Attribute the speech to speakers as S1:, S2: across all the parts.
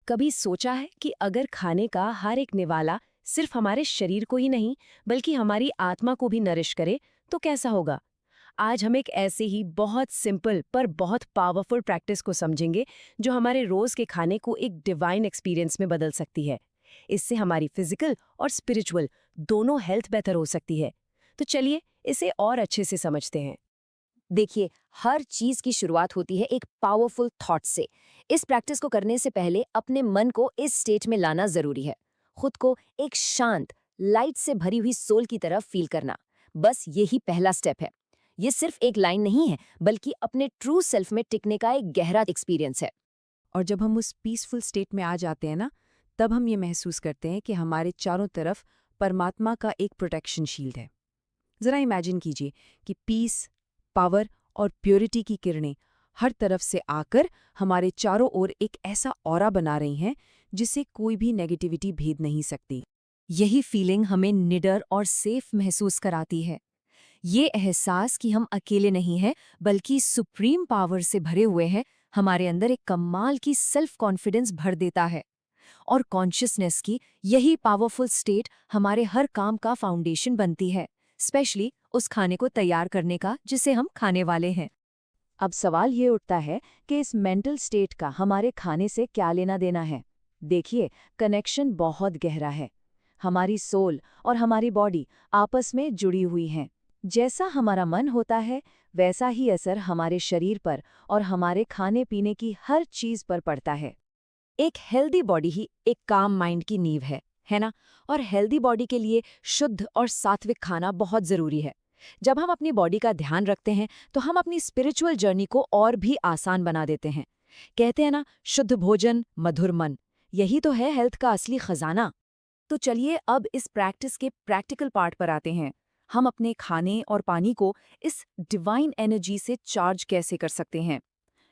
S1: कभी सोचा है कि अगर खाने का हर एक निवाला सिर्फ हमारे शरीर को ही नहीं बल्कि हमारी आत्मा को भी नरिश करे तो कैसा होगा। आज हम एक ऐसे ही बहुत सिंपल पर बहुत पावरफुल प्रैक्टिस को समझेंगे जो हमारे रोज के खाने को एक डिवाइन एक्सपीरियंस में बदल सकती है। इससे हमारी फिजिकल और स्पिरिचुअल दोनों हेल्थ बेहतर हो सकती है। तो चलिए इसे और अच्छे से समझते हैं।
S2: देखिए, हर चीज की शुरुआत होती है एक पावरफुल थॉट से। इस प्रैक्टिस को करने से पहले अपने मन को इस स्टेट में लाना जरूरी है। खुद को एक शांत, लाइट से भरी हुई सोल की तरफ फील करना, बस यही पहला स्टेप है। ये सिर्फ एक लाइन नहीं है, बल्कि अपने ट्रू सेल्फ में टिकने का एक गहरा एक्सपीरियंस है।
S3: और जब हम उस पीसफुल स्टेट में आ जाते हैं ना, तब हम ये महसूस करते हैं कि हमारे चारों तरफ परमात्मा का एक प्रोटेक्शन शील्ड है। ज़रा इमेजिन कीजिए कि पीस, पावर और प्योरिटी की किरणें हर तरफ से आकर हमारे चारों ओर एक ऐसा ऑरा बना रही हैं जिसे कोई भी नेगेटिविटी भेद नहीं सकती।
S2: यही फीलिंग हमें निडर और सेफ महसूस कराती है। ये एहसास कि हम अकेले नहीं हैं, बल्कि सुप्रीम पावर से भरे हुए हैं, हमारे अंदर एक कमाल की सेल्फ कॉन्फिडेंस भर देता है। और कॉन्शियसनेस की यही पावरफुल स्टेट हमारे हर काम का फाउंडेशन बनती है, स्पेशली उस खाने को तैयार करने का जिसे हम खाने वाले हैं।
S3: अब सवाल ये उठता है कि इस मेंटल स्टेट का हमारे खाने से क्या लेना देना है। देखिए, कनेक्शन बहुत गहरा है। हमारी सोल और हमारी बॉडी आपस में जुड़ी हुई हैं। जैसा हमारा मन होता है, वैसा ही असर हमारे शरीर पर और हमारे खाने पीने की हर चीज पर पड़ता है।
S2: एक हेल्दी बॉडी ही एक काम माइंड की नींव है ना? और हेल्दी बॉडी के लिए शुद्ध और सात्विक खाना बहुत जरूरी है। जब हम अपनी बॉडी का ध्यान रखते हैं, तो हम अपनी स्पिरिचुअल जर्नी को और भी आसान बना देते हैं। कहते हैं ना, शुद्ध भोजन मधुर मन। यही तो है हेल्थ का असली खजाना। तो चलिए अब इस प्रैक्टिस के प्रैक्टिकल पार्ट पर आते हैं। हम अपने खाने और पानी को इस डिवाइन एनर्जी से चार्ज कैसे कर सकते हैं।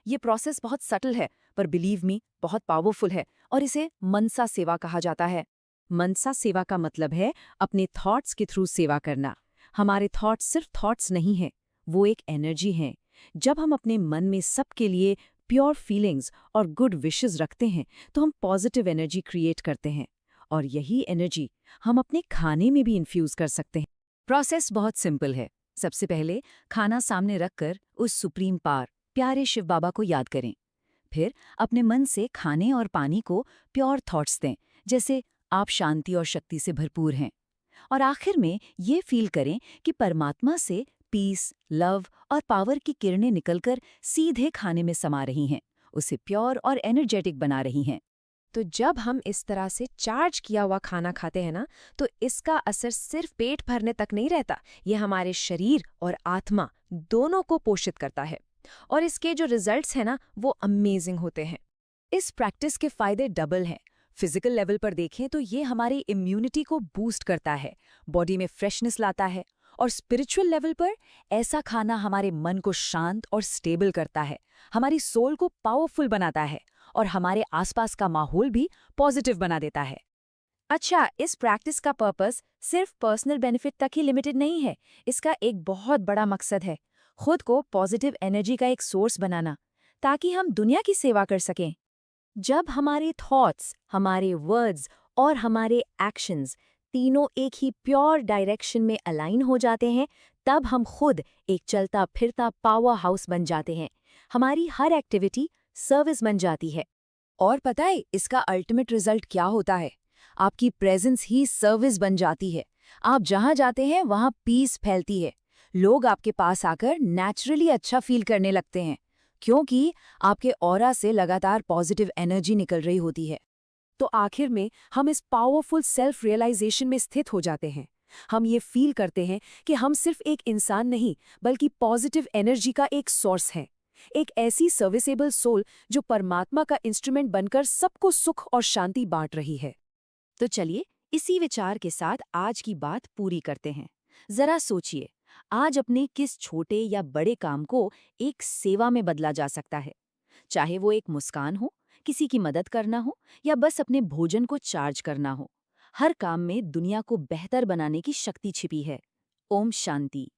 S2: ये प्रोसेस बहुत सटल है, पर बिलीव मी बहुत पावरफुल है, और इसे मनसा सेवा कहा जाता है।
S3: मनसा सेवा का मतलब है अपने थॉट्स के थ्रू सेवा करना। हमारे थॉट्स सिर्फ थॉट्स नहीं हैं, वो एक एनर्जी हैं। जब हम अपने मन में सबके लिए प्योर फीलिंग्स और गुड विशेस रखते हैं, तो हम पॉजिटिव एनर्जी क्रिएट करते हैं, और यही एनर्जी हम अपने खाने में भी इन्फ्यूज कर सकते हैं।
S2: प्रोसेस बहुत सिंपल है। सबसे पहले खाना सामने रखकर उस सुप्रीम पार प्यारे शिव बाबा को याद करें। फिर अपने मन से खाने और पानी को प्योर थॉट्स दें, जैसे आप शांति और शक्ति से भरपूर हैं। और आखिर में ये फील करें कि परमात्मा से पीस, लव और पावर की किरणें निकलकर सीधे खाने में समा रही हैं, उसे प्योर और एनर्जेटिक बना रही हैं।
S1: तो जब हम इस तरह से चार्ज किया हुआ खाना खाते हैं ना, तो इसका असर सिर्फ पेट भरने तक नहीं रहता, ये हमारे शरीर और आत्मा दोनों को पोषित करता है। और इसके जो रिजल्ट्स हैं ना, वो अमेजिंग होते हैं। इस प्रैक्टिस के फायदे डबल हैं। फिजिकल लेवल पर देखें तो ये हमारी इम्यूनिटी को बूस्ट करता है, बॉडी में फ्रेशनेस लाता है। और स्पिरिचुअल लेवल पर ऐसा खाना हमारे मन को शांत और स्टेबल करता है, हमारी सोल को पावरफुल बनाता है, और हमारे आसपास का माहौल भी पॉजिटिव बना देता है। अच्छा, इस प्रैक्टिस का पर्पस सिर्फ पर्सनल बेनिफिट तक ही लिमिटेड नहीं है। इसका एक बहुत बड़ा मकसद है, खुद को पॉजिटिव एनर्जी का एक सोर्स बनाना, ताकि हम दुनिया की सेवा कर सकें। जब हमारे थॉट्स, हमारे वर्ड्स और हमारे एक्शंस तीनों एक ही प्योर डायरेक्शन में अलाइन हो जाते हैं, तब हम खुद एक चलता फिरता पावर हाउस बन जाते हैं। हमारी हर एक्टिविटी सर्विस बन जाती है। और पता है इसका अल्टीमेट रिजल्ट क्या होता है? आपकी प्रेजेंस ही सर्विस बन जाती है। आप जहां जाते हैं वहां पीस फैलती है। लोग आपके पास आकर नेचुरली अच्छा फील करने लगते हैं, क्योंकि आपके ऑरा से लगातार पॉजिटिव एनर्जी निकल रही होती है। तो आखिर में हम इस पावरफुल सेल्फ रियलाइजेशन में स्थित हो जाते हैं। हम ये फील करते हैं कि हम सिर्फ एक इंसान नहीं, बल्कि पॉजिटिव एनर्जी का एक सोर्स है, एक ऐसी सर्विसेबल सोल जो परमात्मा का इंस्ट्रूमेंट बनकर सबको सुख और शांति बांट रही है। तो चलिए इसी विचार के साथ आज की बात पूरी करते हैं। जरा सोचिए, आज अपने किस छोटे या बड़े काम को एक सेवा में बदला जा सकता है। चाहे वो एक मुस्कान हो, किसी की मदद करना हो, या बस अपने भोजन को चार्ज करना हो। हर काम में दुनिया को बेहतर बनाने की शक्ति छिपी है। ओम शांति।